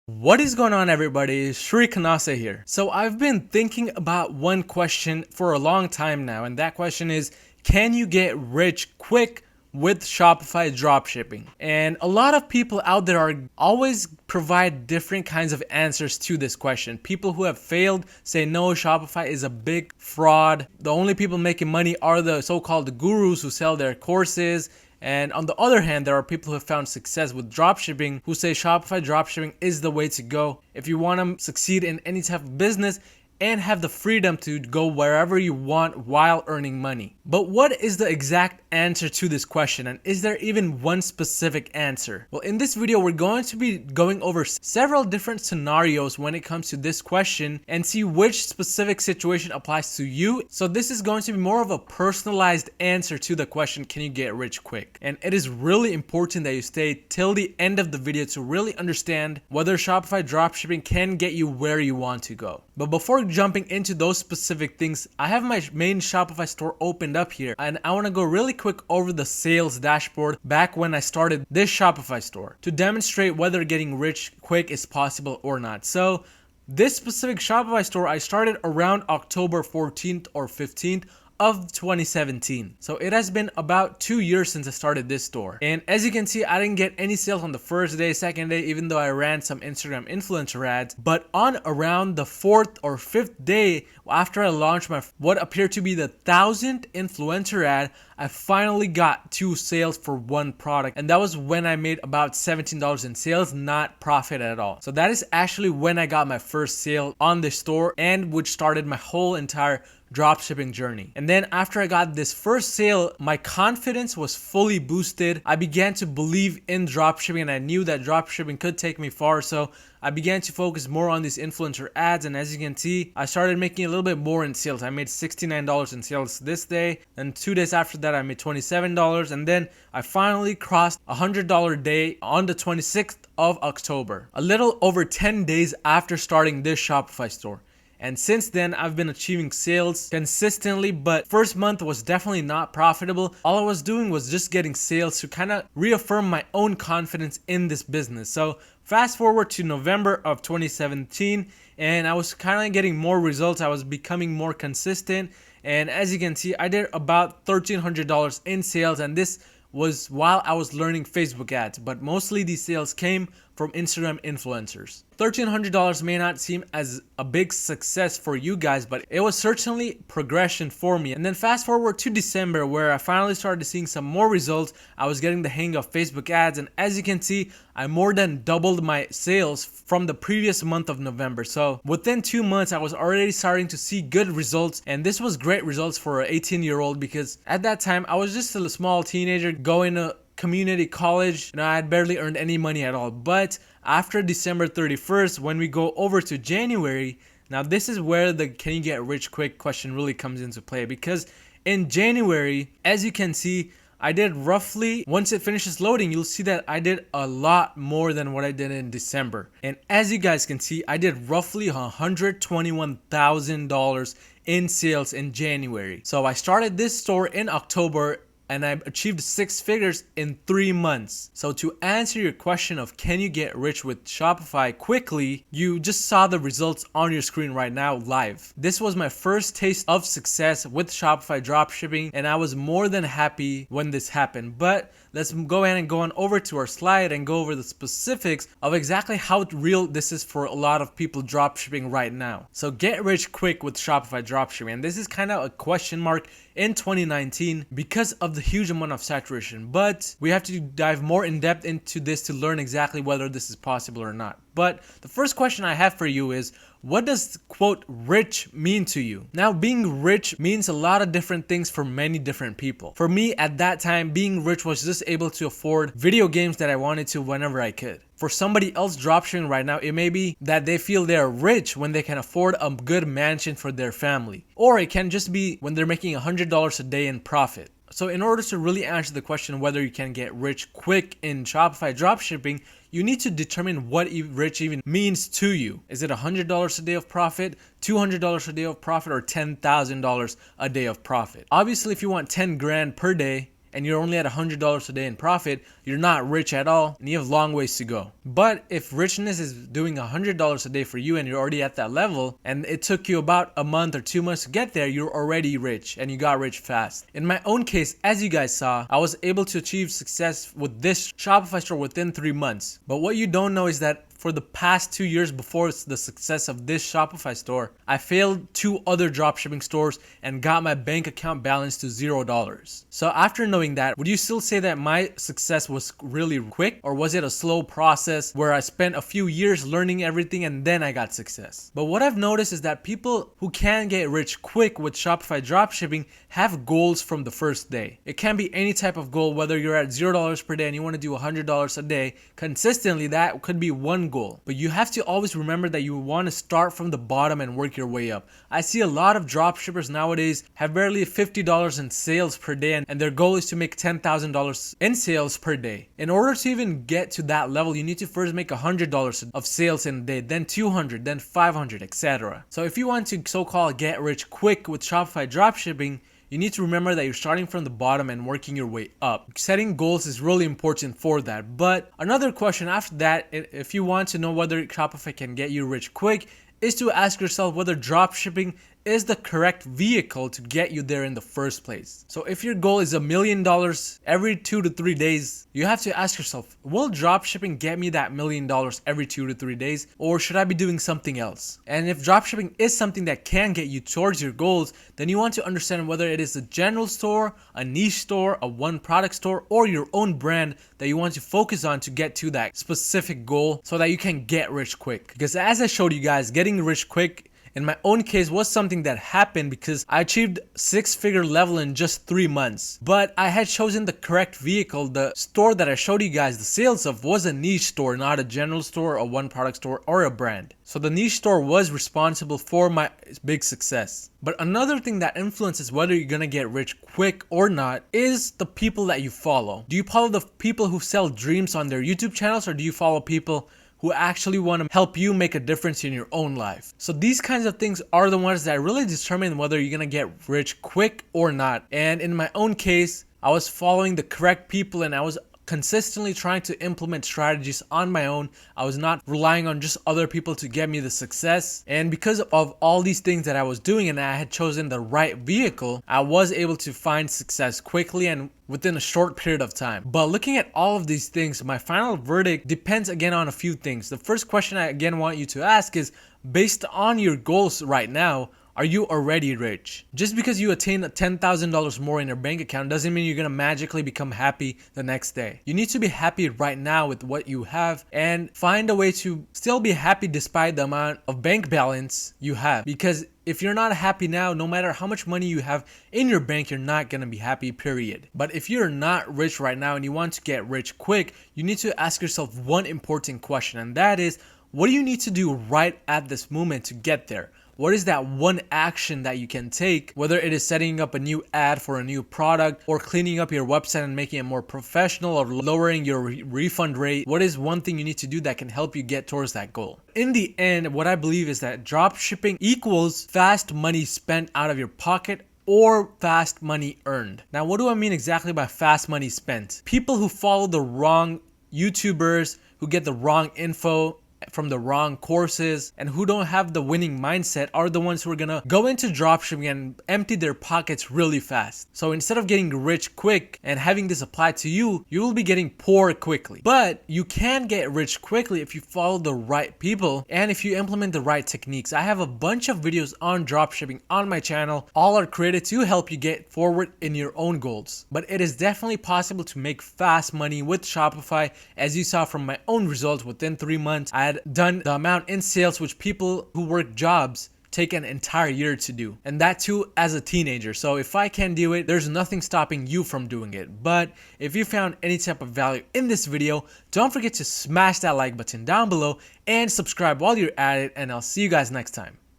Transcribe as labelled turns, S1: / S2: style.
S1: What is going on, everybody? Shri Kanase here. So I've been thinking about one question for a long time now, and that question is, can you get rich quick with Shopify dropshipping? And a lot of people out there are always provide different kinds of answers to this question. People who have failed say no, Shopify is a big fraud. The only people making money are the so-called gurus who sell their courses. And on the other hand, there are people who have found success with dropshipping who say Shopify dropshipping is the way to go. If you want to succeed in any type of business and have the freedom to go wherever you want while earning money. But what is the exact answer to this question, and is there even one specific answer? Well, in this video, we're going to be going over several different scenarios when it comes to this question and see which specific situation applies to you. So this is going to be more of a personalized answer to the question, can you get rich quick? And it is really important that you stay till the end of the video to really understand whether Shopify dropshipping can get you where you want to go. But before jumping into those specific things, I have my main Shopify store opened up here, and I want to go really quick over the sales dashboard back when I started this Shopify store to demonstrate whether getting rich quick is possible or not. So this specific Shopify store I started around October 14th or 15th of 2017. So it has been about 2 years since I started this store. And as you can see, I didn't get any sales on the first day, second day, even though I ran some Instagram influencer ads. But on around the 4th or 5th day after I launched my what appeared to be the 1,000th influencer ad, I finally got 2 sales for one product. And that was when I made about $17 in sales, not profit at all. So that is actually when I got my first sale on the store, and which started my whole entire dropshipping journey. And then after I got this first sale, my confidence was fully boosted. I began to believe in dropshipping, and I knew that dropshipping could take me far. So I began to focus more on these influencer ads, and as you can see, I started making a little bit more in sales. I made $69 in sales this day, and 2 days after that I made $27, and then I finally crossed $100 day on the 26th of October, a little over 10 days after starting this Shopify store. And since then, I've been achieving sales consistently, but first month was definitely not profitable. All I was doing was just getting sales to kind of reaffirm my own confidence in this business. So fast forward to November of 2017, and I was kind of getting more results. I was becoming more consistent. And as you can see, I did about $1,300 in sales, and this was while I was learning Facebook ads, but mostly these sales came from Instagram influencers. $1,300 may not seem as a big success for you guys, but it was certainly progression for me. And then fast forward to December, where I finally started seeing some more results. I was getting the hang of Facebook ads, and as you can see, I more than doubled my sales from the previous month of November. So within 2 months, I was already starting to see good results, and this was great results for an 18-year-old because at that time I was just a small teenager going to community college, and I had barely earned any money at all. But after December 31st, when we go over to January, now this is where the can you get rich quick question really comes into play, because in January, as you can see, I did roughly, once it finishes loading, you'll see that I did a lot more than what I did in December. And as you guys can see, I did roughly $121,000 in sales in January. So I started this store in October, and I achieved 6 figures in 3 months. So to answer your question of can you get rich with Shopify quickly, you just saw the results on your screen right now live. This was my first taste of success with Shopify dropshipping, and I was more than happy when this happened. But let's go ahead and go on over to our slide and go over the specifics of exactly how real this is for a lot of people dropshipping right now. So get rich quick with Shopify dropshipping, and this is kind of a question mark in 2019 because of the huge amount of saturation, but we have to dive more in depth into this to learn exactly whether this is possible or not. But the first question I have for you is, what does quote rich mean to you? Now, being rich means a lot of different things for many different people. For me at that time, being rich was just able to afford video games that I wanted to whenever I could. For somebody else dropshipping right now, it may be that they feel they're rich when they can afford a good mansion for their family. Or it can just be when they're making $100 a day in profit. So in order to really answer the question whether you can get rich quick in Shopify dropshipping, you need to determine what rich even means to you. Is it $100 a day of profit, $200 a day of profit, or $10,000 a day of profit? Obviously, if you want 10 grand per day, and you're only at $100 a day in profit, you're not rich at all and you have long ways to go. But if richness is doing $100 a day for you and you're already at that level and it took you about a month or 2 months to get there, you're already rich and you got rich fast. In my own case, as you guys saw, I was able to achieve success with this Shopify store within 3 months. But what you don't know is that for the past 2 years before the success of this Shopify store, I failed 2 other dropshipping stores and got my bank account balance to $0. So after knowing that, would you still say that my success was really quick, or was it a slow process where I spent a few years learning everything and then I got success? But what I've noticed is that people who can get rich quick with Shopify dropshipping have goals from the first day. It can be any type of goal, whether you're at $0 per day and you want to do $100 a day consistently. That could be one goal. But you have to always remember that you want to start from the bottom and work your way up. I see a lot of dropshippers nowadays have barely $50 in sales per day, and their goal is to make $10,000 in sales per day. In order to even get to that level, you need to first make $100 of sales in a day, then $200, then $500, etc. So if you want to so-called get rich quick with Shopify dropshipping, you need to remember that you're starting from the bottom and working your way up. Setting goals is really important for that. But another question after that, if you want to know whether Shopify can get you rich quick, is to ask yourself whether dropshipping is the correct vehicle to get you there in the first place. So if your goal is $1 million every 2 to 3 days, you have to ask yourself, will dropshipping get me that $1 million every 2 to 3 days, or should I be doing something else? And if dropshipping is something that can get you towards your goals, then you want to understand whether it is a general store, a niche store, a one product store, or your own brand that you want to focus on to get to that specific goal so that you can get rich quick. Because as I showed you guys, getting rich quick in my own case was something that happened because I achieved 6-figure level in just 3 months. But I had chosen the correct vehicle. The store that I showed you guys the sales of was a niche store, not a general store, a one product store, or a brand. So the niche store was responsible for my big success. But another thing that influences whether you're gonna get rich quick or not is the people that you follow. Do you follow the people who sell dreams on their YouTube channels, or do you follow people who actually want to help you make a difference in your own life? So these kinds of things are the ones that really determine whether you're gonna get rich quick or not. And in my own case, I was following the correct people and I was consistently trying to implement strategies on my own. I was not relying on just other people to get me the success. And because of all these things that I was doing and I had chosen the right vehicle, I was able to find success quickly and within a short period of time. But looking at all of these things, my final verdict depends again on a few things. The first question I again want you to ask is, based on your goals right now, are you already rich? Just because you attain $10,000 more in your bank account doesn't mean you're gonna magically become happy the next day. You need to be happy right now with what you have and find a way to still be happy despite the amount of bank balance you have. Because if you're not happy now, no matter how much money you have in your bank, you're not gonna be happy, period. But if you're not rich right now and you want to get rich quick, you need to ask yourself one important question, and that is, what do you need to do right at this moment to get there? What is that one action that you can take, whether it is setting up a new ad for a new product or cleaning up your website and making it more professional or lowering your refund rate? What is one thing you need to do that can help you get towards that goal? In the end, what I believe is that dropshipping equals fast money spent out of your pocket or fast money earned. Now, what do I mean exactly by fast money spent? People who follow the wrong YouTubers, who get the wrong info from the wrong courses, and who don't have the winning mindset are the ones who are gonna go into dropshipping and empty their pockets really fast. So instead of getting rich quick and having this apply to you, you will be getting poor quickly. But you can get rich quickly if you follow the right people and if you implement the right techniques. I have a bunch of videos on dropshipping on my channel. All are created to help you get forward in your own goals. But it is definitely possible to make fast money with Shopify. As you saw from my own results, within 3 months, I had done the amount in sales which people who work jobs take an entire year to do, and that too as a teenager. So if I can do it, there's nothing stopping you from doing it. But if you found any type of value in this video, don't forget to smash that like button down below and subscribe while you're at it, and I'll see you guys next time.